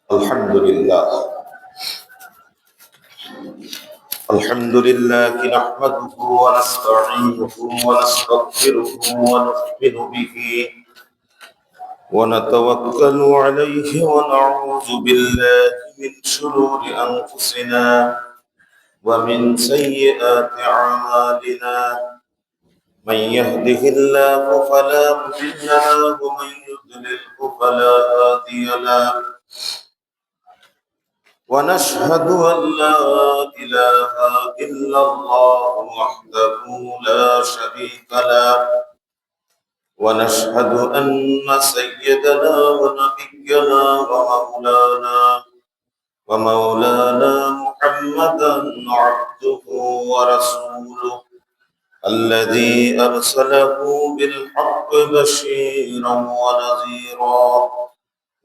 الحمد لله نحمده ونستعينه ونستغفره ونؤمن به ونتوكل عليه ونعوذ بالله من شرور أنفسنا ومن سيئات أعمالنا. من يهده الله فلا مضل له ومن يضلله فلا هادي له. ونشهد أن لا إله إلا الله وحده لا شريك له. ونشهد أن سيدنا ونبينا ومولانا محمدا عبده ورسوله الذي أرسله بالحق بشيرا ونذيرا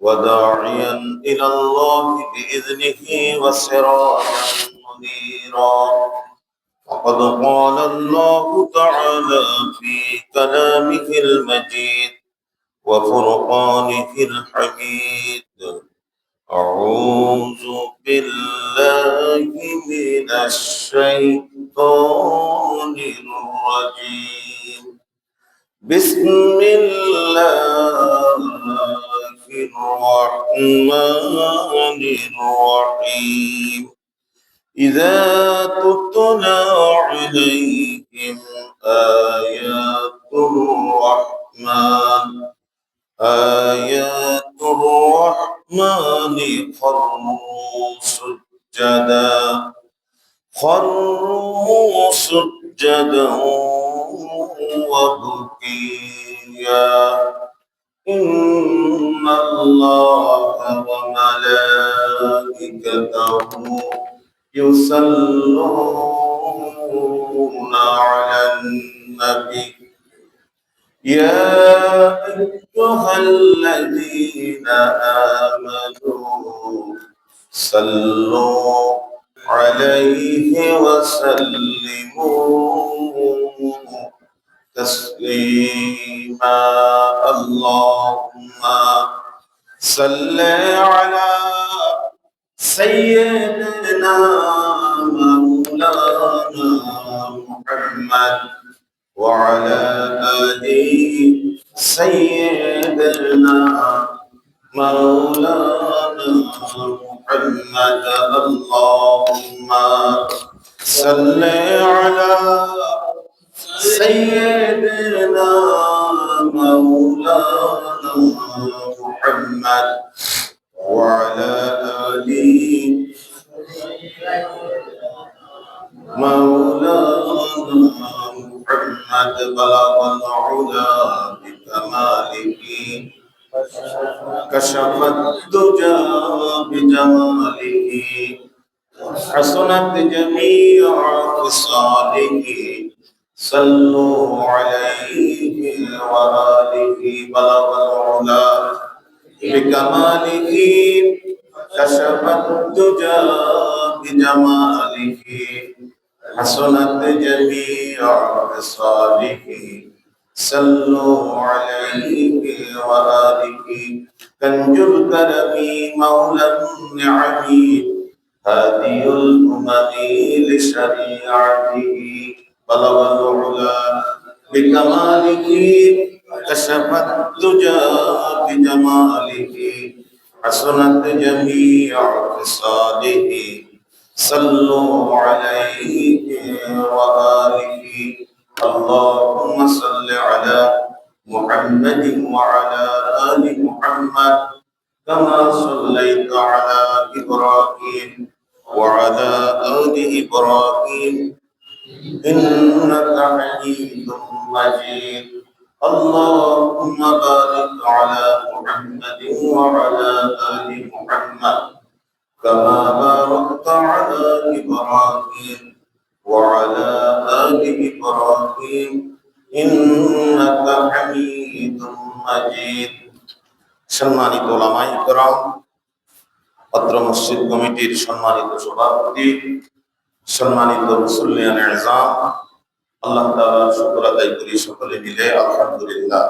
وداعيا إلى الله بإذنه وسراجا منيرا. وقد قال الله تعالى في كلامه المجيد وفرقانه الحميد: أعوذ بالله من الشيطان الرجيم. بسم الله الرحمن الرحيم. إذا تتلى عليهم آيات الرحمن خروا سجدا وبكيا. إن الله وملائكته يصلون على النبي يا أيها الذين آمنوا صلوا عليه وسلموا تسليما. اللهم صل على سيدنا مولانا محمد وعلى آل سيدنا مولانا محمد. اللهم صل على سيدنا مولانا محمد وعلى آل مولانا محمد. بلغ العلا بكماله كشف الدجى بجماله حسنت جميع خصاله. صلوا عليه وآله. بلغ العلا بكماله كشف الدجى بجماله حسنت جميع خصاله. صلوا عليه وآله. كنز الكرم مولى النعم هادي الأمم لشريعته. بلغ العلا بكماله كشف الدجى بجماله حسنت جميع خصاله. صلوا عليه وآله. اللهم صل على محمد وعلى آل محمد كما صليت على إبراهيم وعلى آل إبراهيم إنك حميد مجيد. اللهم بارك على محمد وعلى آل محمد كما باركت على إبراهيم وعلى آل إبراهيم إنك حميد مجيد. সম্মানিত উলামায়ে কেরাম, অত্র মসজিদ কমিটির সম্মানিত সভাপতি, সম্মানিত মুসল্লিয়ান ইজাম, আল্লাহ তাআলার শুকর আদায় করি সকলে মিলে আলহামদুলিল্লাহ।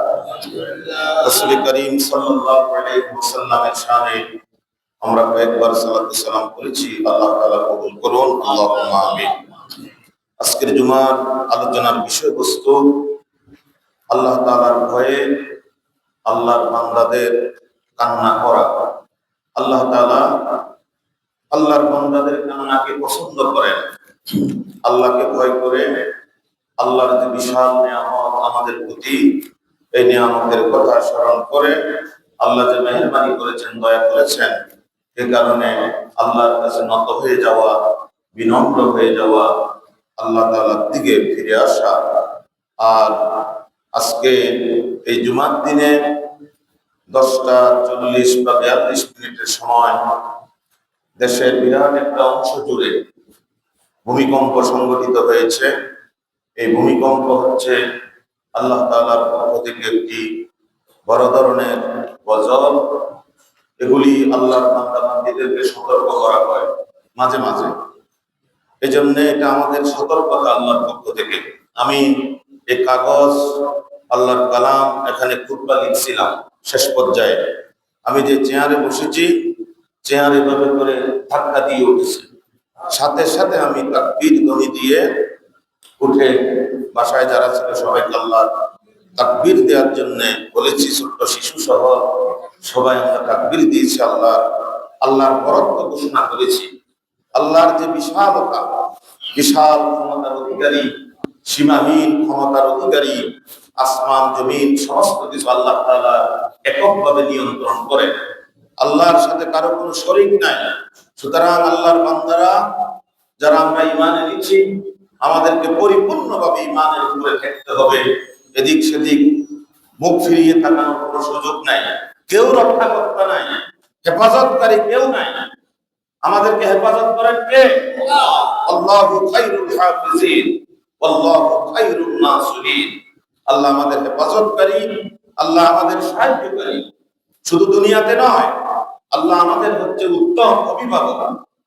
রাসূল করিম সাল্লাল্লাহু আলাইহি ওয়াসাল্লামের শানে আমরা কয়েকবার সালাত সালাম করেছি, আল্লাহ তাআলা কবুল করুন, আল্লাহুম্মা আমিন। আজকের জুমার আলোচনার বিষয়বস্তু আল্লাহ তাআলার ভয়ে আল্লাহর বান্দাদের কান্না করা। আল্লাহ তাআলা আল্লাহর বান্দাদের কান্নাকে পছন্দ করেন। আল্লাহকে ভয় করে আল্লাহর যে বিশাল নিয়ামত আমাদের প্রতি, এই নিয়ামতের কথা স্মরণ করে আল্লাহ যে মেহেরবানি করেছেন, দয়া করেছেন, এ কারণে আল্লাহর কাছে নত হয়ে যাওয়া, বিনম্র হয়ে যাওয়া, আল্লাহ তাআলার দিকে ফিরে আসা। আর আজকে এই জুমার দিনে 10টা 40 বা 42 মিনিটের সময় দেশের বিরাট একটা অংশ জুড়ে ভূমিকম্প সংঘটিত হয়েছে। এই ভূমিকম্প হচ্ছে আল্লাহ তাআলার পক্ষ থেকে একটি বড় ধরনের গজব। এগুলি আল্লাহর বান্দা বান্দীদেরকে সতর্ক করা হয় মাঝে মাঝে। এই জন্য এটা আমাদের সতর্কতা আল্লাহর পক্ষ থেকে। আমি এই কাগজ, আল্লাহর কালাম এখানে খুতবা লিখছিলাম শেষ পর্যায়ে। আমি যে চেয়ারে বসেছি, চেয়ার এভাবে করে ধাক্কা দিয়ে উঠেছে, সাথে সাথে আমি তাকবীর ধ্বনি দিয়ে উঠে বাসায় যারা ছিল সবাইকে আল্লাহ তাকবীর দেওয়ার জন্য বলেছি। ছোট্ট শিশু সহ সবাই আমরা তাকবীর দিয়েছি, আল্লাহর বরত্ব ঘোষণা করেছি। আল্লাহর যে বিশালতা, বিশাল ক্ষমতার অধিকারী, সীমাহীন ক্ষমতার অধিকারী, আসমান জমিন সমস্ত কিছু আল্লাহ তাআলা এককভাবে নিয়ন্ত্রণ করেন। আল্লাহর সাথে কারো কোনো শরীক নাই। সুতরাং আল্লাহর বান্দারা যারা আমরা ঈমান এনেছি, আমাদেরকে পরিপূর্ণভাবে ঈমানের উপরে থাকতে হবে। এদিক সেদিক মুখ ফিরিয়ে থাকার কোনো সুযোগ নাই। কেউ রক্ষাকর্তা নাই, হেফাজতকারী কেউ নাই। আমাদেরকে হেফাজত করেন কে? আল্লাহু খায়রুল হাফিজিন ওয়াল্লাহু খায়রুন নাসিরিন। আল্লাহ আমাদের হেফাজতকারী, আল্লাহ আমাদের সাহায্যকারী। শুধু দুনিয়াতে নয়, আল্লাহ আমাদের হচ্ছে উত্তম অভিভাবক।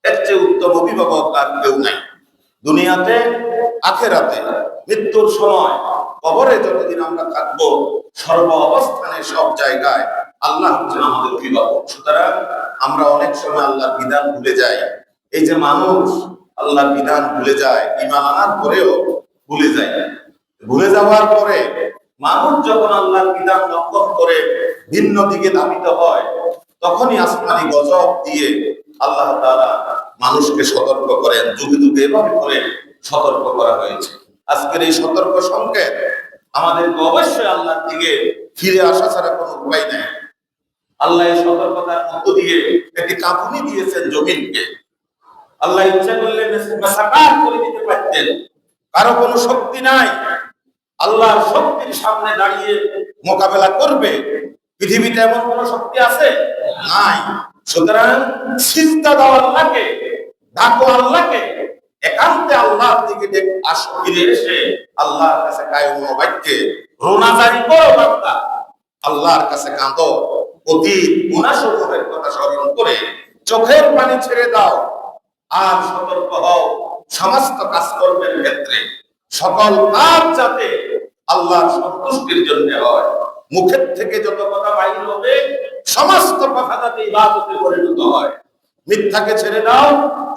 এর চেয়ে উত্তম অভিভাবক আর কেউ নাই দুনিয়াতে, আখিরাতে, মৃত্যুর সময়, কবরে যতদিন আমরা থাকবো, সর্ব অবস্থানে সব জায়গায় আল্লাহ হচ্ছেন আমাদের অভিভাবক। সুতরাং আমরা অনেক সময় আল্লাহর বিধান ভুলে যাই। এই যে মানুষ আল্লাহর বিধান ভুলে যায়, ঈমান আনার পরেও ভুলে যায়। ভুলে যাওয়ার পরে মানুষ যখন আল্লাহর বিধান লঙ্ঘন করে ভিন্ন দিকে ধাবিত হয়, তখনই আসমানি গজব দিয়ে আল্লাহ তাআলা মানুষকে সতর্ক করেন। যুগে যুগে এভাবে করে সতর্ক করা হয়েছে। আজকের এই সতর্ক সংকেত আমাদেরকে অবশ্যই আল্লাহর দিকে ফিরে আসা ছাড়া কোনো উপায় নেই। আল্লাহ এই সতর্কতার মধ্য দিয়ে একটি কাঁপুনি দিয়েছেন জমিনকে। আল্লাহ ইচ্ছা করলে মেসাকার করে দিতে পারতেন। কারো কোনো শক্তি নাই আল্লাহর শক্তির সামনে দাঁড়িয়ে মোকাবেলা করবে। পৃথিবীতে এমন কোন শক্তি আছে? নাই। সুতরাং সিজদা দাও আল্লাহকে, ডাকো আল্লাহকে, একান্তে আল্লাহর দিকে আসো, ফিরে এসে আল্লাহর কাছে কায়ম বাক্যে রোনাজারি করো বান্দা। আল্লাহর কাছে কাঁদো, অতীত গুনাহসমূহের কথা স্মরণ করে চোখের পানি ছেড়ে দাও। আর সতর্ক হও সমস্ত কাজকর্মের ক্ষেত্রে। সকল কাজ যাতে আল্লাহর সন্তুষ্টির জন্য হয়। মুখের থেকে যত কথা বাইর হবে, সমস্ত কথা যাতে ইবাদতে পরিণত হয়। মিথ্যাকে ছেড়ে দাও,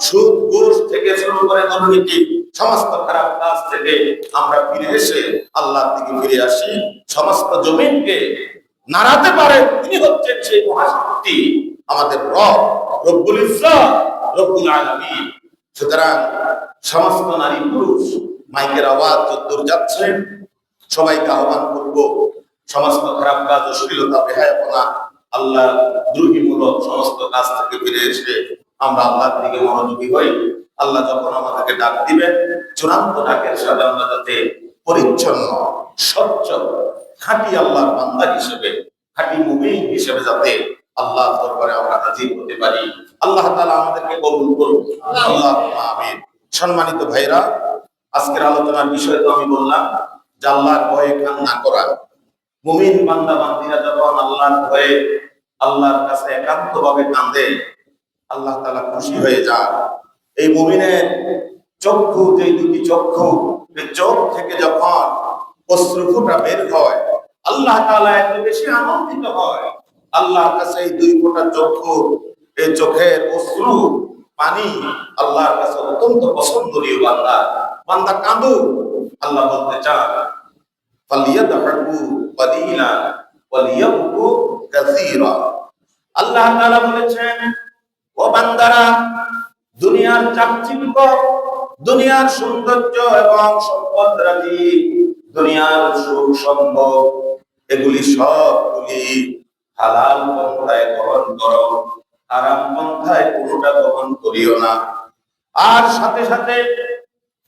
সুদ ঘুষ থেকে শুরু করে দুর্নীতি, সমস্ত খারাপ কাজ থেকে আমরা ফিরে এসে আল্লাহর দিকে ফিরে আসি। সমস্ত জমিনকে নাড়াতে পারে তিনি হচ্ছেন সেই মহাশক্তি, আমাদের রব, রব্বুল ইজ্জত, রব্বুল আলামিন। সুতরাং সমস্ত নারী পুরুষ মাইকের আওয়াজ যদ্দূর যাচ্ছে, সবাইকে আহ্বান করব, সমস্ত খারাপ কাজ, অশ্লীলতা, বেহায়াপনা, আল্লাহ দ্রোহীমূলক সমস্ত কাজ থেকে ফিরে এসে আমরা আল্লাহর দিকে মনোযোগী হই। আল্লাহ যখন আমাদেরকে ডাক দিবেন, চূড়ান্ত ডাকের সাথে আমরা যাতে পরিচ্ছন্ন, স্বচ্ছ, খাঁটি আল্লাহর বান্দা হিসেবে, খাঁটি মুমিন হিসেবে যাতে আল্লাহর দরবারে আমরা হাজির হতে পারি। আল্লাহ তাআলা আমাদেরকে কবুল করুন, আল্লাহুম্মা আমিন। সম্মানিত ভাইরা, আজকের আলোচনার বিষয় তো আমি বললাম যে আল্লাহর ভয়ে কান্না করা। মুমিন বান্দা বান্দীরা যখন আল্লাহর ভয়ে আল্লাহর কাছে একান্তভাবে কাঁদে, আল্লাহ তাআলা খুশি হয়ে যান। এই মুমিনের চক্ষু, যে দুটি চক্ষু, এই চোখ থেকে যখন অশ্রুফোঁটা বের হয়, আল্লাহ তাআলা এত বেশি আনন্দিত হয়। আল্লাহর কাছে এই দুই ফোঁটা চক্ষু, এই চোখের অশ্রু পানি আল্লাহর কাছে অত্যন্ত পছন্দনীয়। বান্দা বান্দা কাঁদু, আল্লাহ বলতে চান ফালিয়াদহাকু কালিলা ওয়ালিয়াবকু কাসীরা। আল্লাহ তাআলা বলেছেন, ও বান্দারা, দুনিয়ার চাকচিক্য, দুনিয়ার সৌন্দর্য এবং সম্পদ রাজি, দুনিয়ার সুখ সম্ভব, এগুলি সবগুলি হালাল পন্থায় গ্রহণ করো, হারাম পন্থায় কোনোটা গ্রহণ করিও না। আর সাথে সাথে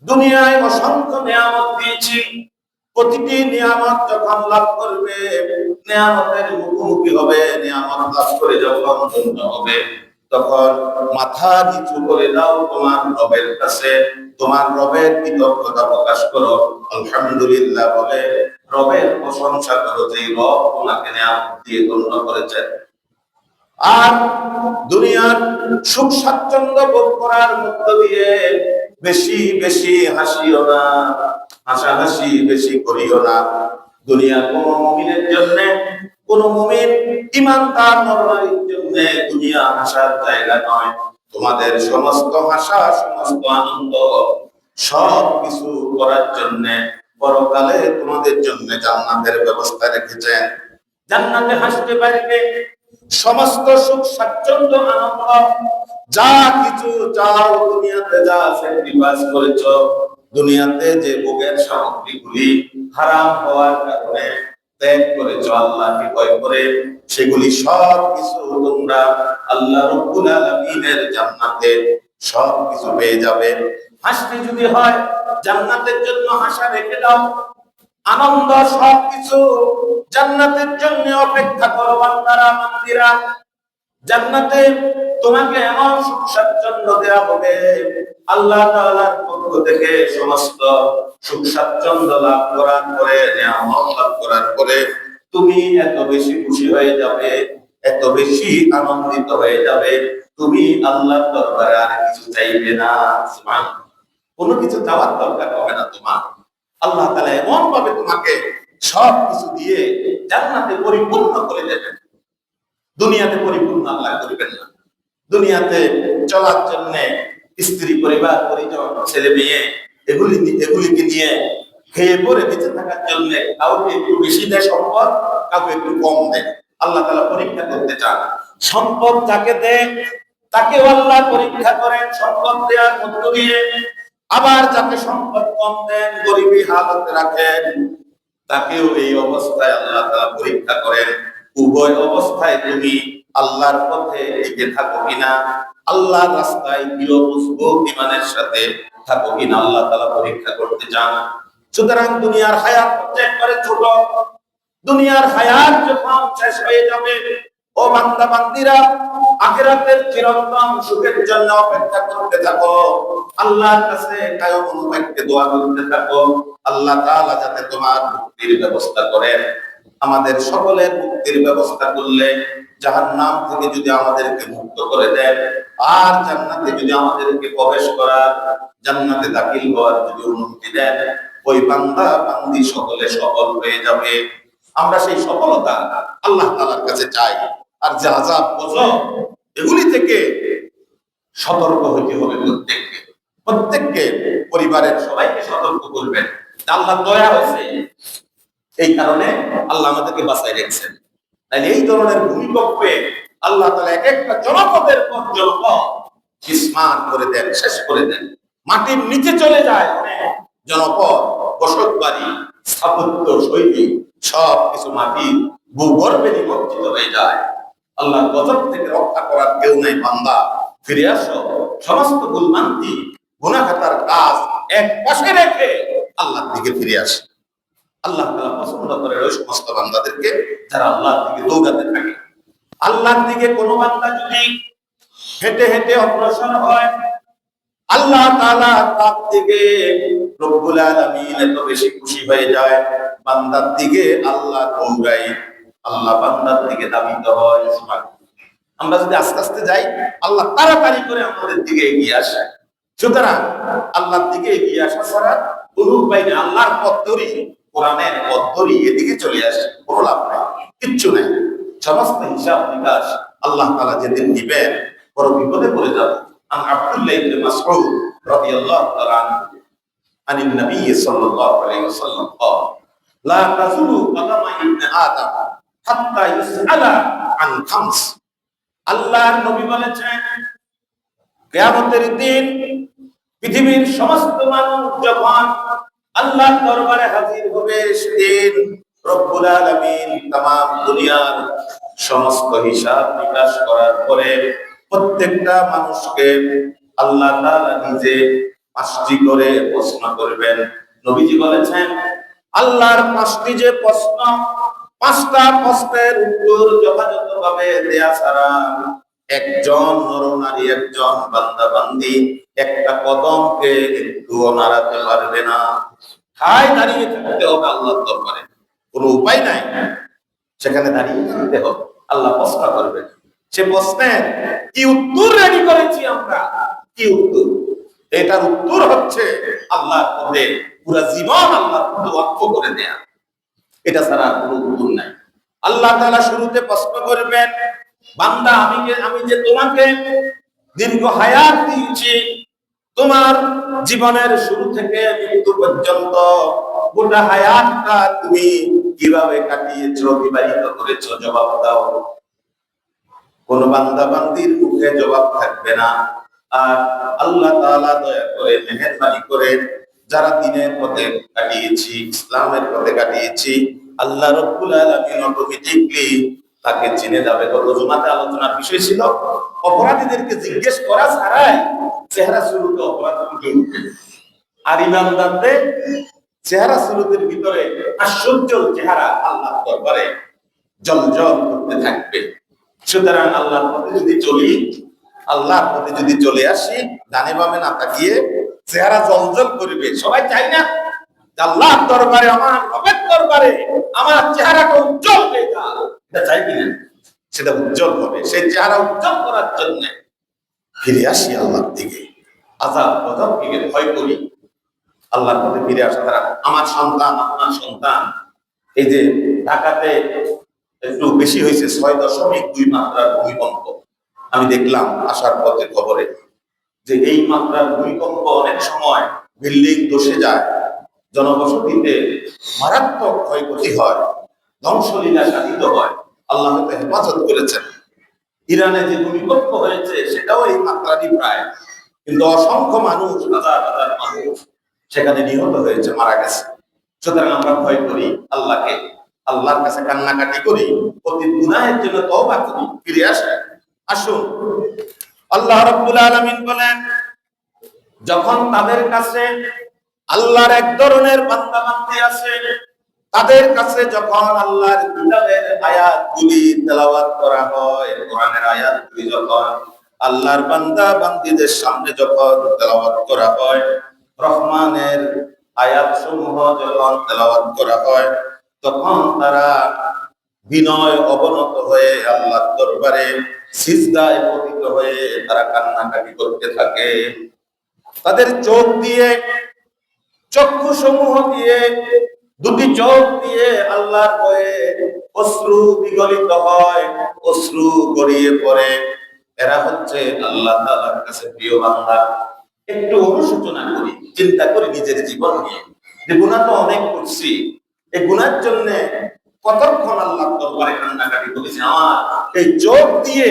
দুনিয়ায় অসংখ্য নিয়ামত দিয়েছি, প্রতিটি নিয়ামত যখন লাভ করবে, নিয়ামতের মুখোমুখি হবে, নিয়ামত লাভ করে যখন ধন্য হবে, তখন মাথা নিচু করে দাও তোমার রবের কাছে, তোমার রবের কৃতজ্ঞতা প্রকাশ করো, আলহামদুলিল্লাহ বলে রবের প্রশংসা করো যে রব তোমাকে নিয়ামত দিয়ে ধন্য করেছেন। আর দুনিয়ার সুখ স্বাচ্ছন্দ্য ভোগ করার মধ্য দিয়ে বেশি বেশি হাসিও না, হাসাহাসি বেশি করিও না। দুনিয়া কোন মুমিনের জন্য, কোন মুমিন ঈমানদার নরনারীর জন্য দুনিয়া হাসার জায়গা নয়। তোমাদের সমস্ত হাসা, সমস্ত আনন্দ, সব কিছু করার জন্য পরকালে তোমাদের জন্য জান্নাতের ব্যবস্থা রেখেছেন। জান্নাতে হাসতে পারবে, সমস্ত সুখ স্বাচ্ছন্দ্য আনন্দ যা কিছু চাও, দুনিয়াতে যা স্যাক্রিফাইস করেছো, দুনিয়াতে যে ভোগের সামগ্রীগুলি হারাম হওয়ার কারণে ত্যাগ করেছো আল্লাহকে ভয় করে, সেগুলি সব কিছু তোমরা আল্লাহ রাব্বুল আলামিনের জান্নাতে সব কিছু পেয়ে যাবে। হাসতে যদি হয়, জান্নাতের জন্য হাসা রেখে দাও, আনন্দ সবকিছু জান্নাতের জন্য অপেক্ষা করো বান্দারা বান্দিরা। জান্নাতে তোমাকে এমন সুখ স্বাচ্ছন্দ্য দেওয়া হবে, আল্লাহ তাআলার পক্ষ থেকে সমস্ত সুখ স্বাচ্ছন্দ্য লাভ করার পরে, নিয়ামত লাভ করার পরে তুমি এত বেশি খুশি হয়ে যাবে, এত বেশি আনন্দিত হয়ে যাবে, তুমি আল্লাহর দরবারে আর কিছু চাইবে না। সুবহানাল্লাহ, কোনো কিছু চাওয়ার দরকার হবে না তোমার। আল্লাহ তাআলা এমন ভাবে তোমাকে সব কিছু দিয়ে জান্নাতে পরিপূর্ণ করে দেবেন। দুনিয়াতে পরিপূর্ণ আল্লাহ করবেন না। দুনিয়াতে চলার জন্য স্ত্রী, পরিবার, পরিজন, ছেলে মেয়ে, এগুলিকে নিয়ে খেয়ে পরে বেঁচে থাকার জন্য কাউকে একটু বেশি দেয় সম্পদ, কাউকে একটু কম দেয়। আল্লাহ তাআলা পরীক্ষা করতে চান। সম্পদ যাকে দেন তাকেও আল্লাহ পরীক্ষা করেন সম্পদ দেওয়ার মধ্য দিয়ে। আবার যাকে সম্পদ কম দেন, গরিবী হালতে রাখেন, তাকেও এই অবস্থায় আল্লাহ তাআলা পরীক্ষা করেন। উভয় অবস্থায় তুমি আল্লাহর পথে টিকে থাকো কিনা, আল্লাহর রাস্তায় দৃঢ় মজবুত ঈমানের সাথে থাকো কিনা, আল্লাহ তাআলা পরীক্ষা করতে চান। সুতরাং দুনিয়ার হায়াত একবারে ছোট। দুনিয়ার হায়াত যখন শেষ হয়ে যাবে, ও বান্দা বান্দিরা, আখিরাতের চিরন্তন সুখের জন্য অপেক্ষা করতে থাকো। আল্লাহর কাছে কায়ম অনুবাক্যে দোয়া করতে থাকো, আল্লাহ তাআলা যাতে তোমার মুক্তির ব্যবস্থা করেন। আমাদের সকলের মুক্তির ব্যবস্থা করলে, জাহান্নাম থেকে যদি আমাদেরকে মুক্ত করে দেন, আর জান্নাতে যদি আমাদেরকে প্রবেশ করার, জান্নাতে দাখিল হওয়ার যদি অনুমতি দেন, ওই বান্দা বান্দি সকলে সফল হয়ে যাবে। আমরা সেই সফলতা আল্লাহ তাআলার কাছে চাই। আর যে আযাব গজব, এগুলি থেকে সতর্ক হতে হবে প্রত্যেককে পরিবারের সবাইকে সতর্ক করবেন। আল্লাহ দয়া হয়েছে, এই কারণে আল্লাহ আমাদেরকে বাঁচাই রেখেছেন। তাই এই ধরনের ভূমিকম্পে আল্লাহ তাআলা এক একটা জনপদের পর জনপদ বিস্মার করে দেন, শেষ করে দেন। মাটির নিচে চলে যায় অনেক জনপদ, বসত বাড়ি, স্থাপত্য শৈলী, সব কিছু মাটি ভূগর্ভে নিমজ্জিত হয়ে যায়। আল্লাহর গজব থেকে রক্ষা করার কেউ নাই। বান্দা ফিরে আসো, সমস্ত গুলমান্তি গুনাহগার কাজ এক পাশে রেখে আল্লাহর দিকে ফিরে আসে। আল্লাহ তাআলা পছন্দ করে ওই সমস্ত বান্দাদেরকে যারা আল্লাহর দিকে দৌড়াতে থাকে। আল্লাহর দিকে কোনো বান্দা যদি হেঁটে হেঁটে অগ্রসর হয়, আল্লাহ তাআলা তার দিকে রব্বুল আলামিন এত বেশি খুশি হয়ে যায়। বান্দার দিকে আল্লাহ দৌড়ায়, আল্লাহ বান্দার দিকে ধাবিত হয়। আমরা যদি আস্তে আস্তে যাই, আল্লাহ তাড়াতাড়ি করে আমাদের দিকে এগিয়ে আসে। সুতরাং আল্লাহর দিকে এগিয়ে আসা ছাড়া কোনো উপায় নেই। আল্লাহর পথ ধরি, কোরআনের পথ ধরি এদিকে চলে আসে, কোনো লাভ নাই, কিচ্ছু নেই। সমস্ত হিসাব নিকাশ আল্লাহ তাআলা যেদিন দিবেন, বড় বিপদে পড়ে যাব। আন আব্দুল্লাহ ইবনে মাসউদ রাদিয়াল্লাহু তাআলা আনহু আনিন নবী সাল্লাল্লাহু আলাইহি ওয়াসাল্লাম قال لا تزول قدم ابن آدم حتى يسأل عن خمس। আল্লাহর নবী বলেছেন কিয়ামতের দিন পৃথিবীর সমস্ত মানুষ যখন আল্লাহর দরবারে হাজির হবে, সেদিন রব্বুল আলামিন तमाम দুনিয়ার সমস্ত হিসাব নিকাশ করার পরে প্রত্যেকটা মানুষকে আল্লাহ তাআলা নিজে 5টি করে প্রশ্ন করবেন। নবীজি বলেছেন আল্লাহর 5টি যে প্রশ্ন, 5টা প্রশ্নের উত্তর যথাযথভাবে দেয়া ছাড়া একজন নরনারী, একজন বান্দা বান্দি একটা কদমকে একটুও নাড়াতে পারবে না। ঠায় দাঁড়িয়ে থাকতে হবে আল্লাহর দরবারে, কোনো উপায় নাই, সেখানে দাঁড়িয়ে থাকতে হবে। আল্লাহ প্রশ্ন করবেন, সে প্রশ্নের কি উত্তর রেডি করেছি আমরা? কি উত্তর? এটার উত্তর হচ্ছে আল্লাহর পথে পুরো জীবন আল্লাহর পথে ওয়াকফ করে দেয়া। এটা ছাড়া কোনো উত্তর নাই। আল্লাহ তাআলা শুরুতে প্রশ্ন করবেন, বান্দা আমি যে তোমাকে দীর্ঘ হায়াত দিয়েছি, তোমার জীবনের শুরু থেকে মৃত্যু পর্যন্ত গোটা হায়াতটা তুমি কিভাবে কাটিয়েছো, বিবাহিত করেছো? জবাব দাও। কোন বান্দা বান্দির মুখে জবাব থাকবে না। আর আল্লাহ তাআলা দয়া করে মেহেরবানি করে যারা দ্বীনের পথে কাটিয়েছি, ইসলামের পথে কাটিয়েছি, আল্লাহ রাব্বুল আলামিন অটোমেটিকলি তাকে চিনে যাবে। গত জুমাতে আলোচনার বিষয় ছিল অপরাধীদেরকে জিজ্ঞেস করা ছাড়াই চেহারা সুরতে অপরাধ ফুটে উঠবে, আর ইমানদারদের চেহারা সুরতের ভিতরে আশ্চর্যের চেহারা আল্লাহর দরবারে জ্বলজ্বল করতে থাকবে। সুতরাং আল্লাহর পথে যদি চলি, আল্লাহর পথে যদি চলে আসি, ডানে বামে না তাকিয়ে চেহারা জ্বলজ্বল করবে। সবাই চাই না আল্লাহর দরবারে, আমার রবের দরবারে আমার চেহারাটা উজ্জ্বল হয়ে যাক? এটা চাই কিনা? সেটা উজ্জ্বল হবে। সেই চেহারা উজ্জ্বল করার জন্য ফিরে আসি আল্লাহর দিকে, আযাব গজবকে ভয় করি, আল্লাহর পথে ফিরে আসা দ্বারা আমার সন্তান, আপনার সন্তান, এই যে ঢাকাতে একটু বেশি হয়েছে 6.2 মাত্রার ভূমিকম্প। আমি দেখলাম আসার পথে খবরে যে এই মাত্রার ভূমিকম্প অনেক সময় বিল্ডিং ধসে যায়, জনবসতিতে মারাত্মক ক্ষয়ক্ষতি হয়, ধ্বংসলীলা সাধিত হয়। আল্লাহ হয়তো হেফাজত করেছেন। ইরানে যে ভূমিকম্প হয়েছে সেটাও এই মাত্রারই প্রায়, কিন্তু অসংখ্য মানুষ, হাজার হাজার মানুষ সেখানে নিহত হয়েছে, মারা গেছে। সুতরাং আমরা ভয় করি আল্লাহকে, আল্লাহর কাছে কান্নাকাটি করি, প্রতি গুনাহের জন্য তওবা করি, ফিরে আসি। আসুন, আল্লাহ রাব্বুল আলামিন বলেন যখন তাদের কাছে আল্লাহর এক ধরনের বান্দা বান্দি আছে, তাদের কাছে যখন আল্লাহর কিতাবের আয়াতগুলি তেলাওয়াত করা হয়, কোরআনের আয়াতগুলি যখন আল্লাহর বান্দা বান্দীদের সামনে যখন তেলাওয়াত করা হয়, রহমানের আয়াতসমূহ যখন তেলাওয়াত করা হয়, তখন তারা বিনয় অবনত হয়ে আল্লাহর দরবারে সিজদায় পতিত হয়ে তারা কান্নাকাটি করতে থাকে। তাদের চোখ দিয়ে, চক্ষু সমূহ দিয়ে, দুটি চোখ দিয়ে আল্লাহর ভয়ে অশ্রু বিগলিত হয়, অশ্রু গড়িয়ে পড়ে। এরা হচ্ছে আল্লাহ তাআলার কাছে প্রিয় বান্দা। একটু অনুশোচনা করি, চিন্তা করি নিজের জীবন নিয়ে, যে গুনাহ তো অনেক করছি, এই গুনার জন্য কতক্ষণ আল্লাহর দরবারে কান্নাকাটি করেছি। আমার এই চোখ দিয়ে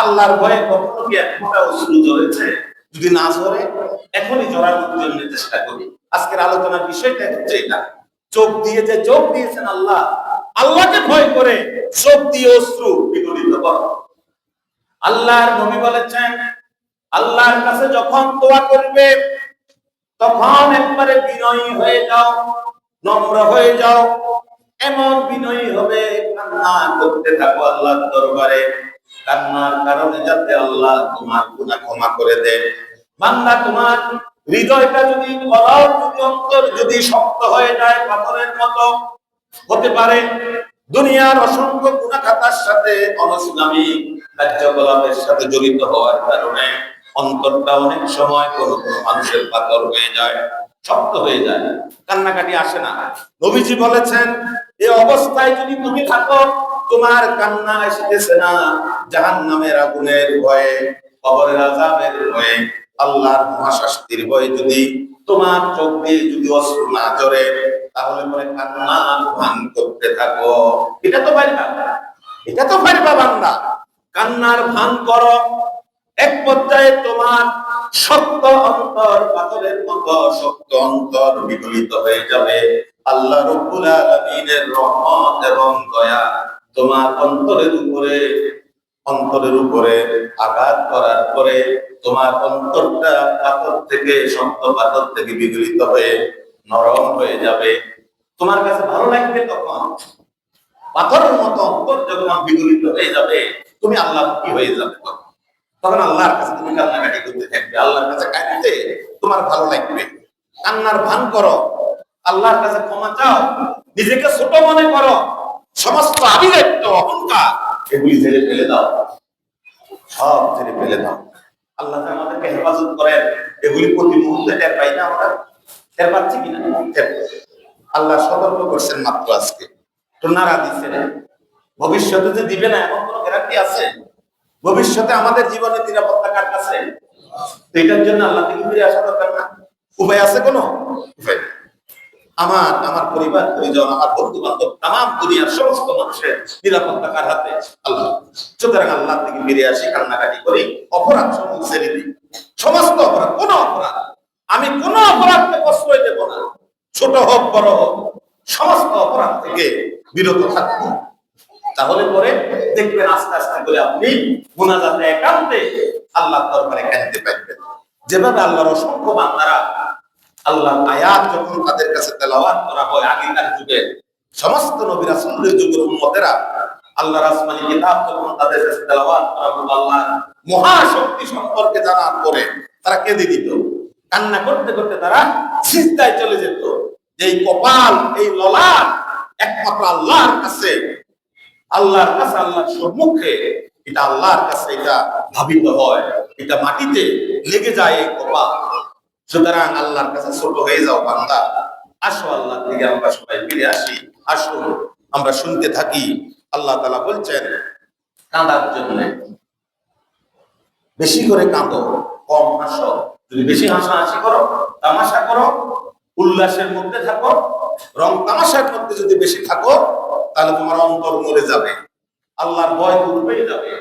আল্লাহর ভয়ে কখনো কি এক ফোঁটা অশ্রু ঝরেছে? যদি না ঝরে, এখনই ঝরানোর জন্য চেষ্টা করি। আজকের আলোচনার বিষয়টা হচ্ছে এটা, চোখ দিয়ে যে চোখ দিয়েছেন আল্লাহ, আল্লাহকে ভয় করে চোখ দিয়ে অশ্রু বিগলিত করো। আল্লাহর নবী বলেছেন আল্লাহর কাছে যখন দোয়া করবে তখন একবারে বিনয়ী হয়ে যাও, নম্র হয়ে যাও। এমন বিনয়ী হবে, কান্না করতে থাকো আল্লাহর দরবারে, কান্নার কারণে যাতে আল্লাহ তোমার গুনাহ ক্ষমা করে দেয়। বান্দা, তোমার হৃদয়টা যদি কলব, যদি অন্তর যদি শক্ত হয়ে যায়, পাথরের মতো হতে পারে, দুনিয়ার অসংখ্য গুনাহ খাতার সাথে, অনসলামী কার্যকলাপের সাথে জড়িত হওয়ার কারণে অন্তরটা অনেক সময় কোনো কোনো মানুষের পাথর হয়ে যায়, শক্ত হয়ে যায়, কান্নাকাটি আসে না। নবীজি বলেছেন এই অবস্থায় যদি তুমি থাকো, তোমার কান্না আসতেছে না জাহান্নামের আগুনের ভয়ে, কবরের আযাবের ভয়ে, আল্লাহর মহাশাস্তির ভয়ে যদি তোমার চোখ দিয়ে যদি অশ্রু না ঝরে, তাহলে পরে কান্নার ভান করতে থাকো। এটা তো পারবা, এটা তো পারবা বান্দা, কান্নার ভান করো। এক পর্যায়ে তোমার শক্ত অন্তর, পাথরের মতো শক্ত অন্তর বিগলিত হয়ে যাবে। আল্লাহ রাব্বুল আলামিনের রহমত এবং দয়া তোমার অন্তরের উপরে আঘাত করার পরে তোমার অন্তরটা পাথর থেকে, শক্ত পাথর থেকে বিগলিত হয়ে নরম হয়ে যাবে। তোমার কাছে ভালো লাগবে তখন। পাথরের মতো অন্তর যখন বিগলিত হয়ে যাবে, তুমি আল্লাহমুখী হয়ে যাবে। তখন আল্লাহর কাছে তুমি কান্নাকাটি করতে থাকবে, আল্লাহর কাছে কাঁদতে তোমার ভালো লাগবে। কান্নার ভান করো, আল্লাহর কাছে ক্ষমা চাও, নিজেকে ছোট মনে করো, সমস্ত আভিজাত্য অহংকার এগুলি ঝেড়ে ফেলে দাও, সব ঝেড়ে ফেলে দাও। আল্লাহ আমাদেরকে হেফাজত করেন। এগুলি প্রতি মুহূর্তে টের পাই না আমরা? টের পাচ্ছি কিনা? আল্লাহ সতর্ক করছেন মাত্র আজকে, তো নাড়া দিচ্ছে না। ভবিষ্যতে যে দিবে না এমন কোন গ্যারান্টি আছে? ভবিষ্যতে আমাদের জীবনে নিরাপত্তা কার কাছে? তো এটার জন্য আল্লাহ থেকে ফিরে আসা দরকার না? উপায় আছে কোনো? উপায় নেই। আমার পরিবার পরিজন, আমার বন্ধু বান্ধব, তাম দুনিয়ার সমস্ত মানুষের নিরাপত্তা কার হাতে? আল্লাহ। সুতরাং আল্লাহ থেকে ফিরে আসি, কান্নাকাটি করি, অপরাধ সমূহ ছেড়ে দিই। সমস্ত অপরাধ, কোন অপরাধ আমি কোন অপরাধকে প্রশ্রয় দেব না, ছোট হোক বড় হোক, সমস্ত অপরাধ থেকে বিরত থাকবো। তাহলে পরে দেখবেন আস্তে আস্তে করে আপনি মুনাজাতে একান্তে আল্লাহর দরবারে কাঁদতে পারবেন। যেভাবে আল্লাহর অসংখ্য বান্দারা আল্লাহর আয়াত যখন তাদের কাছে তেলাওয়াত করা হয়, আগেকার যুগে সমস্ত নবী রাসূলের যুগের উম্মতেরা আল্লাহর আসমানী কিতাব যখন তাদের কাছে তেলাওয়াত করা হতো, আল্লাহর মহাশক্তি সম্পর্কে জানার পরে তারা কেঁদে দিত। কান্না করতে করতে তারা সিজদায় চলে যেত। এই কপাল, এই ললাট একমাত্র আল্লাহর কাছে, আল্লাহর কাছে, আল্লাহর সম্মুখে এটা আল্লাহর কাছে এটা ভাবিত হয়, এটা মাটিতে লেগে যায় এই কপাল। সুতরাং আল্লাহর কাছে ছোট হয়ে যাও বান্দা, আসো আল্লাহ থেকে আমরা সবাই ফিরে আসি। আসো আমরা শুনতে থাকি। আল্লাহ তাআলা বলছেন কাঁদার জন্য বেশি করে কাঁদো, কম হাসো। যদি বেশি হাসাহাসি করো, তামাশা করো, উল্লাসের মধ্যে থাকো, রং তামাশার মধ্যে যদি বেশি থাকো, তাহলে তোমার অন্তর মরে যাবে, আল্লাহর ভয় দূর হয়ে যাবে,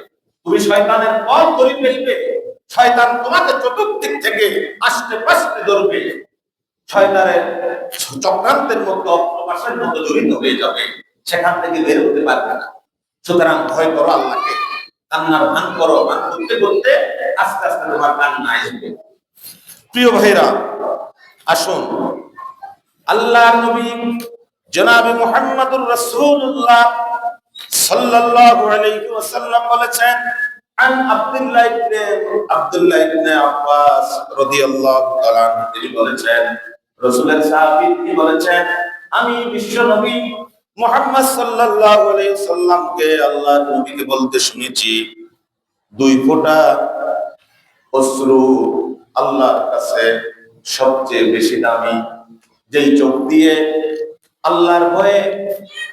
তুমি শয়তানের পথ ধরে ফেলবে। শয়তান তোমাকে চতুর্দিক থেকে আস্তে পাস্তে ধরবে, শয়তানের চক্রান্তের মধ্যে, অপপ্রবাসের মধ্যে জড়িত হয়ে যাবে, সেখান থেকে বের হতে পারবে না। সুতরাং ভয় করো আল্লাহকে, কান্নার ভান করো, ভান করতে করতে আস্তে আস্তে তোমার কান্না আসবে। প্রিয় ভাইরা, আসুন আল্লাহর নবী জনাবে মুহাম্মদুর রাসূলুল্লাহ সাল্লাল্লাহু আলাইহি ওয়াসাল্লাম বলেছেন, আন আব্দুল্লাহ ইবনে আব্বাস রাদিয়াল্লাহু তাআলা তিনি বলেছেন, রাসূলের সাহাবী তিনি বলেছেন, আমি বিশ্ব নবী মুহাম্মদ সাল্লাল্লাহু আলাইহি ওয়াসাল্লামকে, আল্লাহর নবীকে বলতে শুনেছি, দুই ফোঁটা অশ্রু আল্লাহর কাছে সবচেয়ে বেশি দামি। যেই চোখ দিয়ে আল্লাহর ভয়ে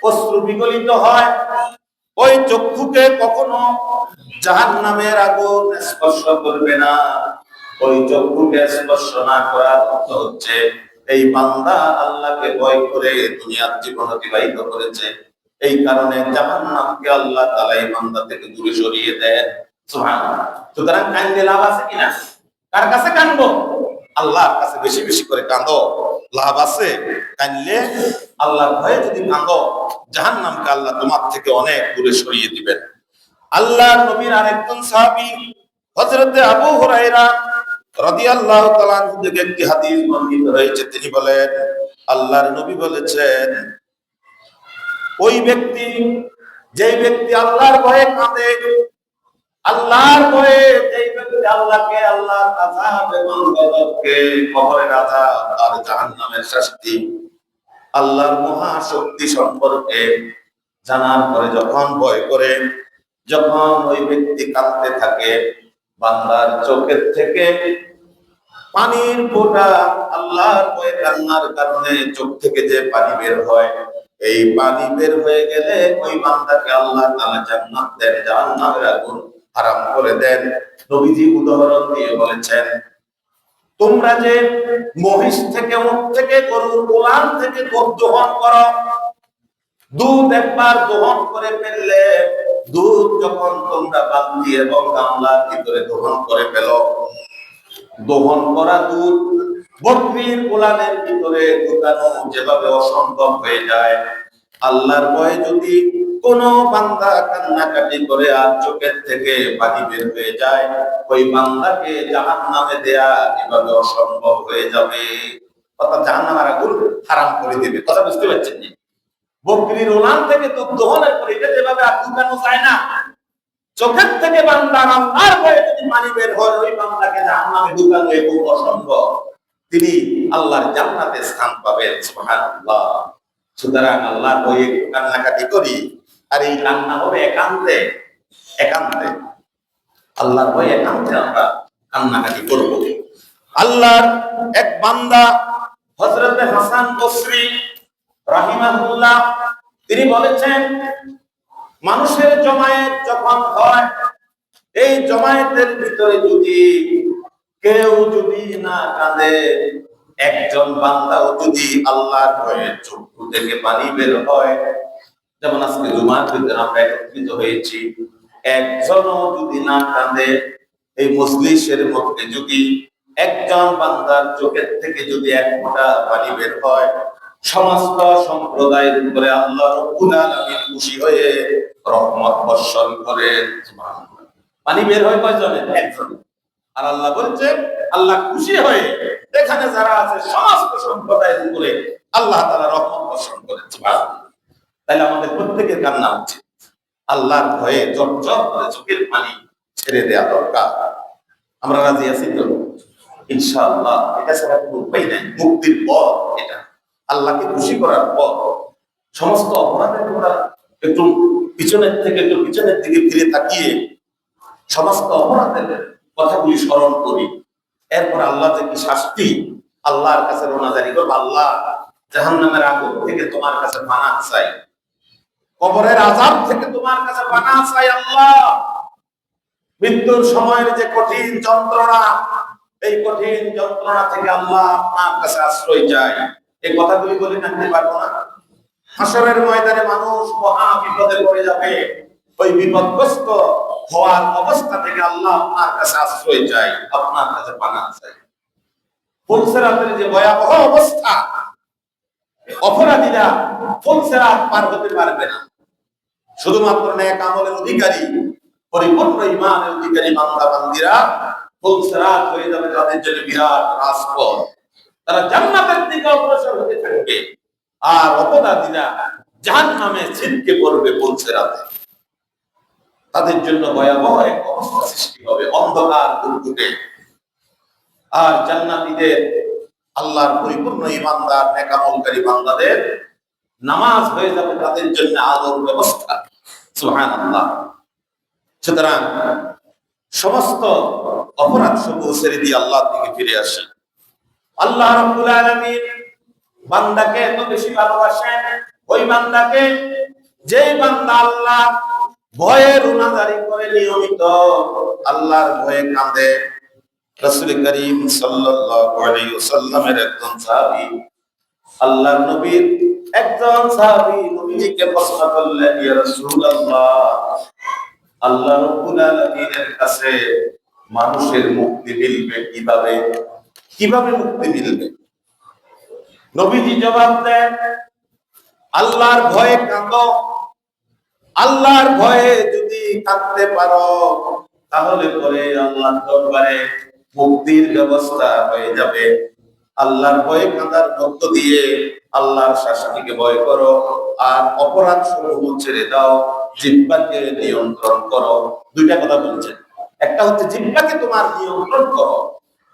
অশ্রু বিগলিত হয়, ওই চক্ষুকে কখনো জাহান্নামের আগুন স্পর্শ করবে না। ওই চক্ষুকে স্পর্শ না করার অর্থ হচ্ছে এই বান্দা আল্লাহকে ভয় করে দুনিয়ার জীবন অতিবাহিত করেছে, এই কারণে জাহান্নামকে আল্লাহ তাআলা এই বান্দা থেকে দূরে সরিয়ে দেন। সুবহানাল্লাহ। সুতরাং কাঁদলে লাভ আছে কিনা? কার কাছে কাঁদবো? আল্লাহর কাছে বেশি বেশি করে কাঁদো, লাভ আছে। কাঁদলে আল্লাহর ভয়ে যদি কাঁদো, জাহান্নামকে আল্লাহ তোমার থেকে অনেক দূরে সরিয়ে দিবেন। আল্লাহর নবীর আরেকজন সাহাবী হযরত আবু হুরায়রা রাদিয়াল্লাহু তাআলা আনহু থেকে একটি হাদিস বর্ণিত হয়েছে। তিনি বলেন, আল্লাহর নবী বলেছেন, ওই ব্যক্তি, যেই ব্যক্তি আল্লাহর ভয়ে কাঁদে, আল্লাহর ভয়ে যেই ব্যক্তি আল্লাহকে, আল্লাহর আযাব এবং গজবকে, কবরের আযাব আর জাহান্নামের শাস্তি, আল্লাহর মহাশক্তি সম্পর্কে জানার পরে যখন ভয় করে, যখন ওই ব্যক্তি কাঁদতে থাকে, বান্দার চোখের থেকে পানির ফোঁটা, আল্লাহর ভয়ে কান্নার কারণে চোখ থেকে যে পানি বের হয়, এই পানি বের হয়ে গেলে ওই বান্দাকে আল্লাহ তাআলা জান্নাত দেন, জাহান্নামের আগুন হারাম করে দেন। নবীজি উদাহরণ দিয়ে বলেছেন, তোমরা যে মহিষ থেকে, উট থেকে, গরুর গোলাম থেকে দুধ দোহন করো, দুধ একবার দোহন করে ফেললে, দুধ যখন তোমরা বালতি এবং গামলার ভিতরে দোহন করে ফেলো, দোহন করা দুধ বকরির গোলামের ভিতরে ঢুকানো যেভাবে অসম্ভব হয়ে যায়, আল্লাহর ভয়ে যদি কোন বান্দা কান্নাকাটি করে আর চোখের থেকে পানি বের হয়ে যায়, ওই বান্দাকে জাহান্নামে দেয়া এভাবে অসম্ভব হয়ে যাবে। অর্থাৎ জাহান্নামের আগুন হারাম করে দিবে। কথা বুঝতে পারছেন? বকরির ওলান থেকে দুধ দোহনের পরে এটা যেভাবে আর ঢুকানো যায় না, চোখের থেকে বান্দার আল্লাহর ভয়ে যদি পানি বের হয়, ওই বান্দাকে জাহান্নামে ঢুকানো খুব অসম্ভব। তিনি আল্লাহর জান্নাতে স্থান পাবেন। সুবহানাল্লাহ। সুতরাং আল্লাহর ভয়ে একটু কান্নাকাটি করি, আর এই কান্না হবে একান্তে, একান্তে আল্লাহর ভয়ে একান্তে আমরা কান্নাকাটি করব। আল্লাহর এক বান্দা হযরত হাসান বসরি রাহিমাহুল্লাহ তিনি বলেছেন, মানুষের জমায়েত যখন হয়, এই জমায়েতের ভিতরে যদি কেউ যদি না কাঁদে, একজন বান্দাও যদি আল্লাহর ভয়ে চক্ষু থেকে পানি বের হয়, যেমন আজকে জুমার ভিতরে আমরা একত্রিত হয়েছি, একজনও যদি না কাঁদে, এই মজলিসের মধ্যে যদি একজন বান্দার চোখের থেকে যদি এক ফোঁটা পানি বের হয়, সমস্ত সম্প্রদায়ের উপরে আল্লাহ রাব্বুল আলামিন খুশি হয়ে রহমত বর্ষণ করেন। সুবহানাল্লাহ। পানি বের হয় কয়জনের? একজন। আর আল্লাহ বলছেন, আল্লাহ খুশি হয়ে এখানে যারা আছে সমস্ত সম্প্রদায়ের উপরে আল্লাহ তাআলা রহমত বর্ষণ করেন। সুবহানাল্লাহ। তাহলে আমাদের প্রত্যেকের কান্না উচিত, আল্লাহর ভয়ে ঝরঝর করে চোখের পানি ছেড়ে দেওয়া দরকার। আমরা রাজি আছি তো? ইনশাআল্লাহ। এটা ছাড়া কোনো উপায় নাই। মুক্তির পথ এটা, আল্লাহকে খুশি করার পথ। সমস্ত অপরাধের আমরা একটু পিছনের থেকে একটু পিছনের দিকে ফিরে তাকিয়ে সমস্ত অপরাধের কথাগুলি স্মরণ করি, এরপর আল্লাহ যে কি শাস্তি, আল্লাহর কাছে রোনাজারি করবো, আল্লাহ জাহান্নামের আগুন থেকে তোমার কাছে পানাহ চাই, কবরের আযাব থেকে তোমার কাছে পানাহ চাই। আল্লাহ, মৃত্যুর সময়ের যে কঠিন যন্ত্রণা, এই কঠিন যন্ত্রণা থেকে আল্লাহ আপনার কাছে আশ্রয় চাই। এই কথাগুলি বলে থাকতে পারবো না? হাসরের ময়দানে মানুষ মহা বিপদে পড়ে যাবে, ওই বিপদগ্রস্ত হওয়ার অবস্থা থেকে আল্লাহ আপনার কাছে আশ্রয় চাই, আপনার কাছে পানাহ চাই। ফুলসিরাতের যে ভয়াবহ অবস্থা, অপরাধীরা ফুলসিরাত পার হতে পারবে না। শুধুমাত্র নেক আমলের অধিকারী, পরিপূর্ণ ঈমানের অধিকারী বান্দা বান্দীরা ফুলসিরাত হয়ে যাবে, তাদের জন্য বিরাট রাজপথ, তারা জান্নাতের দিকে অগ্রসর হতে থাকবে। আর অপরাধীরা জাহান্নামে ছিটকে পড়বে ফুলসিরাতে, তাদের জন্য ভয়াবহ এক অবস্থা সৃষ্টি হবে, অন্ধকার দুর্যোগে। আর জান্নাতীদের, আল্লাহর পরিপূর্ণ ঈমানদার নেক আমলকারী বান্দাদের নামাজ হয়ে যাবে তাদের জন্য আলোর ব্যবস্থা। সুবহানাল্লাহ। সুতরাং সমস্ত অপরাধ সমূহ ছেড়ে দিয়ে আল্লাহর দিকে ফিরে আসি। আল্লাহ রাব্বুল আলামিন বান্দাকে এত বেশি ভালোবাসেন, ওই বান্দাকে, যেই বান্দা আল্লাহ ভয়ে রোনাজারি করে নিয়মিত, আল্লাহর ভয়ে কাঁদে। রাসূল করিম সাল্লাল্লাহু আলাইহি ওয়াসাল্লামের একজন সাহাবী, আল্লাহর নবীর একজন সাহাবী নবীজিকে প্রশ্ন করলেন, ইয়া রাসূলুল্লাহ, আল্লাহ রাব্বুল আলামিনের কাছে মানুষের মুক্তি মিলবে কিভাবে? কিভাবে মুক্তি মিলবে? নবীজি জবাব দেন, আল্লাহর ভয়ে কাঁদো। আল্লাহর ভয়ে যদি কাঁদতে পারো, তাহলে পরে আল্লাহর দরবারে মুক্তির ব্যবস্থা হয়ে যাবে। আল্লাহর ভয়ে কাঁদার মধ্য দিয়ে আল্লাহর শাস্তিকে ভয় করো, আর অপরাধ সমূহ ছেড়ে দাও, জিহ্বাকে নিয়ন্ত্রণ করো। দুইটা কথা বলছেন, একটা হচ্ছে জিহ্বাকে তোমার নিয়ন্ত্রণ করো,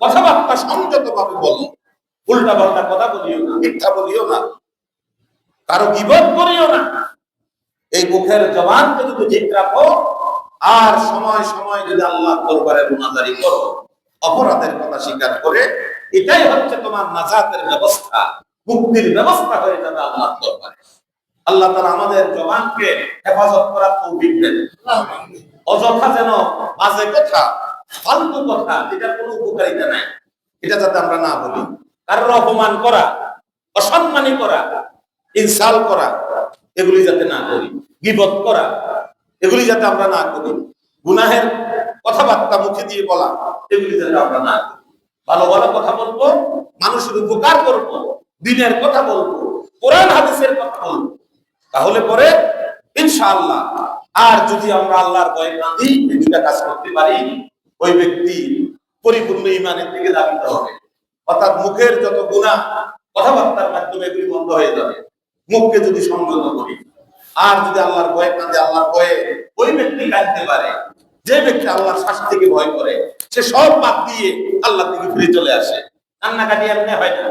কথাবার্তা সংযত ভাবে বলো, উল্টা পাল্টা কথা বলিও না, মিথ্যা বলিও না, কারো গীবত করিও না। এই মুখের জবানকে যদি ঠিক রাখো, আর সময় সময় যদি আল্লাহর দরবারে রোনাজারি করো, অপরাধের কথা স্বীকার করে, এটাই হচ্ছে তোমার নাজাতের ব্যবস্থা, মুক্তির ব্যবস্থা হয়ে যাবে আল্লাহর দরবারে। আল্লাহ তাআলা আমাদের জবানকে হেফাজত করার তৌফিক দেন। অযথা যেন বাজে কথা, ফালতু কথা, এটা কোনো উপকারিতা নাই, এটা যাতে আমরা না বলি। কারোর অপমান করা, অসম্মানী করা, ইনসাল করা, এগুলি যাতে না করি। গীবত করা, এগুলি যাতে আমরা না করি। গুনাহের কথাবার্তা মুখে দিয়ে বলা, এগুলি যাতে আমরা না করি। ভালো ভালো কথা বলবো, মানুষের উপকার করবো, দ্বীনের কথা বলবো, কোরআন হাদিসের কথা বলবো, তাহলে পরে ইনশাআল্লাহ। আর যদি আমরা আল্লাহর ভয়ে না দিই, এই দুটা কাজ করতে পারি, ওই ব্যক্তি পরিপূর্ণ ঈমানের দিকে ধাবিত হবে। অর্থাৎ মুখের যত গুনাহ কথাবার্তার মাধ্যমে এগুলি বন্ধ হয়ে যাবে, মুখকে যদি সংযত করি। আর যদি আল্লাহর ভয়ে কাঁদে, আল্লাহর ভয়ে ওই ব্যক্তি কাঁদতে পারে যে ব্যক্তি আল্লাহর শাস্তিকে ভয় করে, সে সব বাদ দিয়ে আল্লাহর দিকে ফিরে চলে আসে। কান্নাকাটি এমনি হয় না,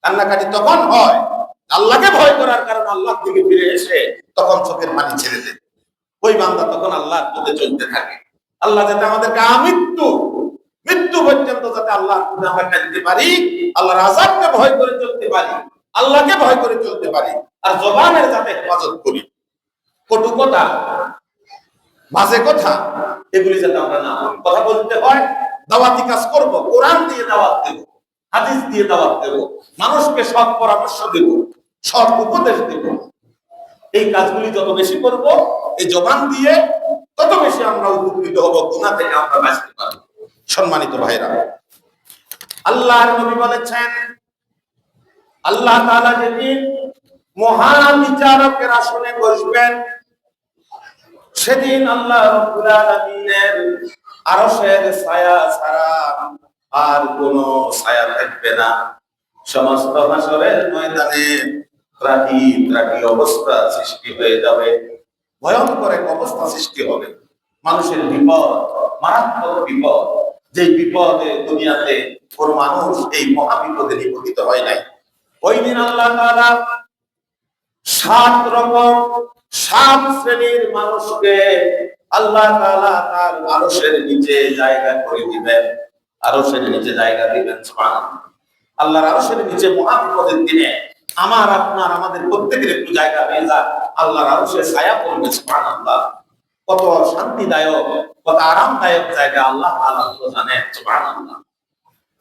কান্নাকাটি তখন হয় আল্লাহকে ভয় করার কারণে আল্লাহর দিকে ফিরে এসে তখন চোখের পানি ছেড়ে দেয়। ওই বান্দা তখন আল্লাহর পথে চলতে থাকে। আল্লাহ যাতে আমাদেরকে মৃত্যু পর্যন্ত যাতে আল্লাহর পথে আমরা কাঁদতে পারি, আল্লাহর আযাবকে ভয় করে চলতে পারি, আল্লাহকে ভয় করে চলতে পারি, আর জবানের যাতে হেফাজত করি। কটু কথা, বাজে কথা, এগুলি যাতে আমরা না বলি। কথা বলতে হয়, দাওয়াতি কাজ করব, কোরআন দিয়ে দাওয়াত দেব, হাদিস দিয়ে দাওয়াত দেব, মানুষকে সৎ পরামর্শ দেব, সৎ উপদেশ দেব। এই কাজগুলি যত বেশি করব এই জবান দিয়ে, তত বেশি আমরা উপকৃত হব, গুনাহ থেকে আমরা বাঁচতে পারব। সম্মানিত ভাইরা, আল্লাহর নবী বলেছেন, আল্লাহ তাআলা যেদিন মহাবিচারকের আসনে বসবেন, সেদিন আল্লাহ রাব্বুল আলামিনের আরশের ছায়া ছাড়া আর কোনো ছায়া থাকবে না। সমস্ত হাসরের ময়দানে ত্রাহি ত্রাহি অবস্থা সৃষ্টি হয়ে যাবে, ভয়ঙ্কর এক অবস্থা সৃষ্টি হবে। মানুষের বিপদ, মারাত্মক বিপদ, যে বিপদে দুনিয়াতে কোন মানুষ এই মহাবিপদে নিপতিত হয় নাই। ওই দিন আল্লাহ তাআলা 7 রকম 7 শ্রেণীর মানুষকে আল্লাহ তাআলা তার আরশের নিচে জায়গা করে দিবেন, আরশের নিচে জায়গা দিবেন। সুবহানাল্লাহ। আল্লাহর আরশের নিচে মহাবিপদের দিনে আমার আপনার আমাদের প্রত্যেকের একটু জায়গা হয়ে যাক, আল্লাহর আরশের ছায়া পড়বে। সুবহানাল্লাহ। কত শান্তিদায়ক, কত আরামদায়ক জায়গা আল্লাহ তাআলা জানেন। সুবহানাল্লাহ।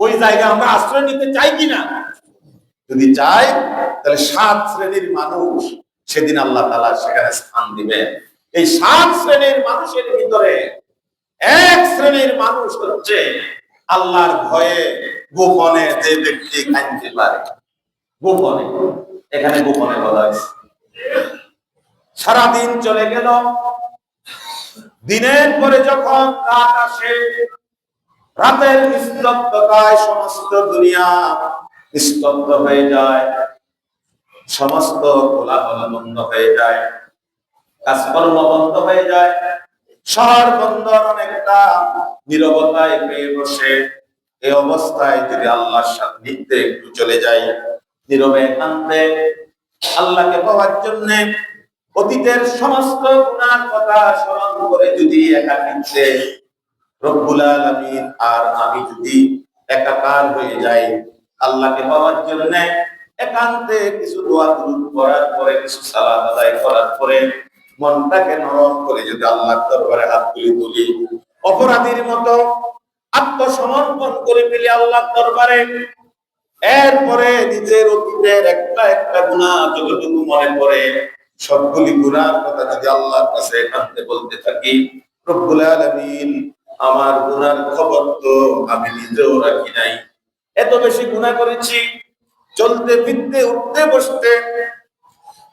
ওই জায়গা আমরা আশ্রয় নিতে চাই কিনা? যদি চাই, তাহলে 7 শ্রেণীর মানুষ সেদিন আল্লাহ তাআলা সেখানে স্থান দিবেন। এই 7 শ্রেণীর মানুষের ভিতরে এক শ্রেণীর মানুষ হচ্ছে আল্লাহর ভয়ে গোপনে যে ব্যক্তি কাঁদতে পারে। গোপনে, এখানে গোপনে বলা হয়েছে। সারাদিন চলে গেল, দিনের পরে যখন রাত আসে, রাতের নিস্তব্ধতায় সমস্ত দুনিয়া নিস্তব্ধ হয়ে যায়, সমস্ত কোলাহল বন্ধ হয়ে যায়, কাজকর্ম বন্ধ হয়ে যায়, শহর বন্দর অনেকটা নীরবতায় পেয়ে বসে। এই অবস্থায় যদি আল্লাহর সান্নিধ্যে একটু চলে যাই, নীরবে একান্তে আল্লাহকে পাওয়ার জন্য অতীতের সমস্ত গুনার কথা স্মরণ করে যদি একাকিত্বে রব্বুল আলামিন আর আমি যদি একাকার হয়ে যাই, আল্লাহকে পাওয়ার জন্য একান্তে কিছু দোয়া দুরূদ করার পরে, কিছু সালাত আদায় করার পরে মনটাকে নরম করে যদি আল্লাহর দরবারে হাত তুলি, অপরাধীর মতো আত্মসমর্পণ করে ফেলি আল্লাহর দরবারে, এরপরে নিজের অতীতের একটা একটা গুনাহ যতটুকু মনে পড়ে সবগুলি গুনাহর কথা যদি আল্লাহর কাছে একান্তে বলতে থাকি, রব্বুল আলামিন আমার গুনার খবর তো আমি নিজেও রাখি নাই। এত বেশি গুনাহ করেছি, চলতে ফিরতে উঠতে বসতে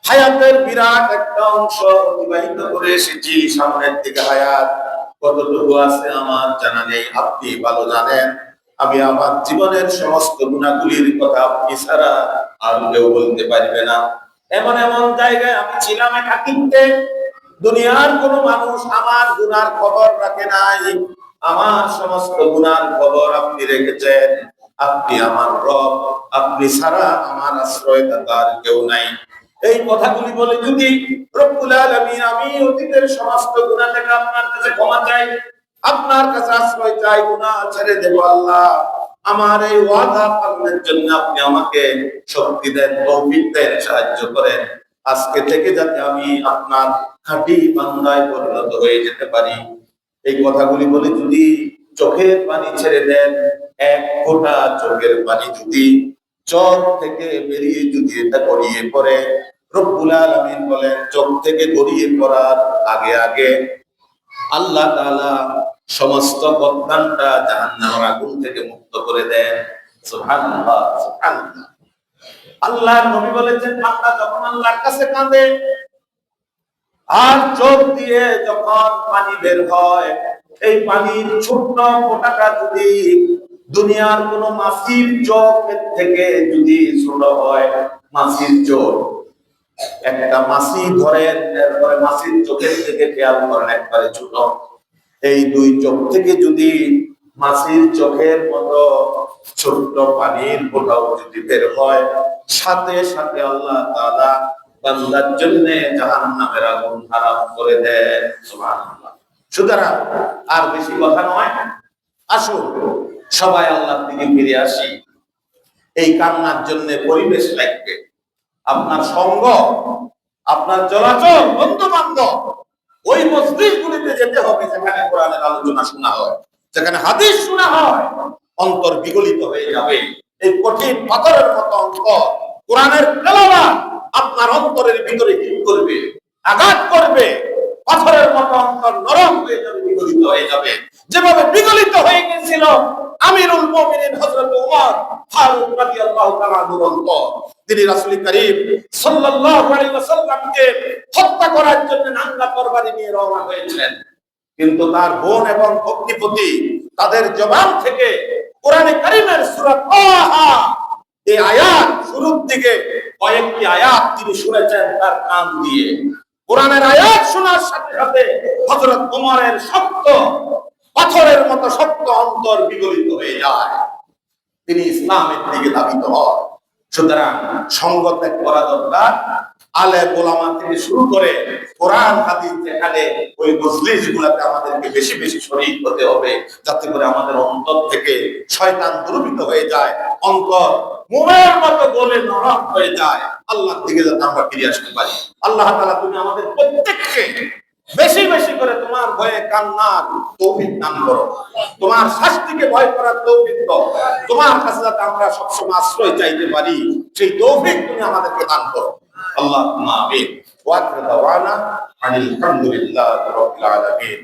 হায়াতের বিরাট একটা অংশ অতিবাহিত করে এসেছি। সামনের দিকে হায়াত কতটুকু আছে আমার জানা নেই, আপনি ভালো জানেন। আমি আমার জীবনের সমস্ত গুনাহগুলির কথা আপনি ছাড়া আর কেউ বলতে পারবে না। এমন এমন জায়গায় আমি ছিলাম একাকিত্বে, দুনিয়ার কোনো মানুষ আমার গুনার খবর রাখে নাই। আমার সমস্ত গুনার খবর আপনি রেখেছেন। আপনি আমার রব, আপনি ছাড়া আমার আশ্রয়দাতার কেউ নাই। এই কথাগুলি বলে যদি রব্বুল আলামিন আমি অতীতের সমস্ত গুনাহ থেকে আপনার কাছে ক্ষমা চাই, আপনার কাছে আশ্রয় চাই, গুনাহ ছেড়ে দেব আল্লাহ, আমার এই ওয়াদা পালনের জন্য আপনি আমাকে শক্তি দেন, তৌফিক দেন, সাহায্য করেন। আজকে থেকে যাতে আমি আপনার খাঁটি বান্দায় পরিণত হয়ে যেতে পারি, এই কথাগুলি বলে যদি চোখের পানি ছেড়ে দেন, এক ফোঁটা চোখের পানি যদি চোখ থেকে বেরিয়ে যদি এটা গড়িয়ে পড়ে, রব্বুল আলামিন বলেন চোখ থেকে গড়িয়ে পড়ার আগে আগে আল্লাহ তাআলা সমস্ত বদনামটা জাহান্নামের আগুন থেকে মুক্ত করে দেন। সুবহানাল্লাহ, সুবহানাল্লাহ। আল্লাহর নবী বলেছেন, বান্দা যখন আল্লাহর কাছে কাঁদে আর চোখ দিয়ে যখন পানি বের হয়, এই পানির ছোট্ট ফোঁটাটা যদি দুনিয়ার কোন মাছির চোখের থেকে যদি ছোট হয়, মাছির চোখ একটা মাছি ধরেন, এরপরে মাছির চোখের থেকে খেয়াল করেন একবারে ছোট, এই দুই চোখ থেকে যদি মাছির চোখের মতো ছোট্ট পানির ফোঁটাও যদি বের হয়, সাথে সাথে আল্লাহ তাআলা বান্দার জন্য জাহান্নামের আগুন হারাম করে দেন। সুবহানাল্লাহ। সুতরাং আর বেশি কথা নয়, আসুন সবাই আল্লাহর দিকে ফিরে আসি। এই কান্নার জন্য পরিবেশ লাগবে, আপনার সঙ্গ, আপনার চলাচল, বন্ধু বান্ধব, ওই মসজিদগুলিতে যেতে হবে যেখানে কোরআনের আলোচনা শোনা হয়, যেখানে হাদিস শোনা হয়। অন্তর বিগলিত হয়ে যাবে। এই কঠিন পাথরের মতো অন্তর কোরআনের তেলাওয়াত আপনার অন্তরের ভিতরে হিট করবে, আঘাত করবে। পাথরের মতো অন্তর নরম হয়ে যাবে, বিগলিত হয়ে যাবে। যেভাবে বিগলিত হয়ে গিয়েছিল আমিরুল মুমিনিন হযরত ওমর ফারুক রাদিয়াল্লাহু তাআলা আনহুর অন্তর। তিনি রাসূল করিম সাল্লাল্লাহু আলাইহি ওয়াসাল্লামকে হত্যা করার জন্য নাঙ্গা তরবারি নিয়ে রওনা হয়েছিলেন, কিন্তু তার বোন এবং ভগ্নিপতি তাদের জবান থেকে কোরআনে কারীমের সূরা তাহা এই আয়াত শুরুর দিকে কয়েকটি আয়াত তিনি শুনেছেন তার কান দিয়ে। কোরআনের আয়াত শোনার সাথে সাথে হযরত ওমরের শক্ত পাথরের মতো শক্ত অন্তর বিগলিত হয়ে যায়, তিনি ইসলামের দিকে ধাবিত হন। সুতরাং সঙ্গ ত্যাগ করা দরকার। আলেম ওলামা থেকে শুরু করে কোরআন হাদিস যেখানে ওই মজলিস গুলাতে আমাদেরকে বেশি বেশি শরীক হতে হবে, যাতে করে আমাদের অন্তর থেকে শয়তান দুর্বৃত্ত হয়ে যায়, অন্তর মোমের মতো গলে নরম হয়ে যায়, আল্লাহর দিকে যাতে আমরা ফিরে আসতে পারি। আল্লাহ তাআলা তুমি আমাদের প্রত্যেককে বেশি বেশি করে তোমার ভয়ে কান্নার তৌফিক দান করো, তোমার শাস্তিকে ভয় করার তৌফিক দাও, তোমার কাছে যাতে আমরা সবসময় আশ্রয় চাইতে পারি সেই তৌফিক তুমি আমাদেরকে দান করো। আল্লাহুম্মা আমিন। ওয়া আখিরু দাওয়ানা আনিল হামদুলিল্লাহি রাব্বিল আলামিন।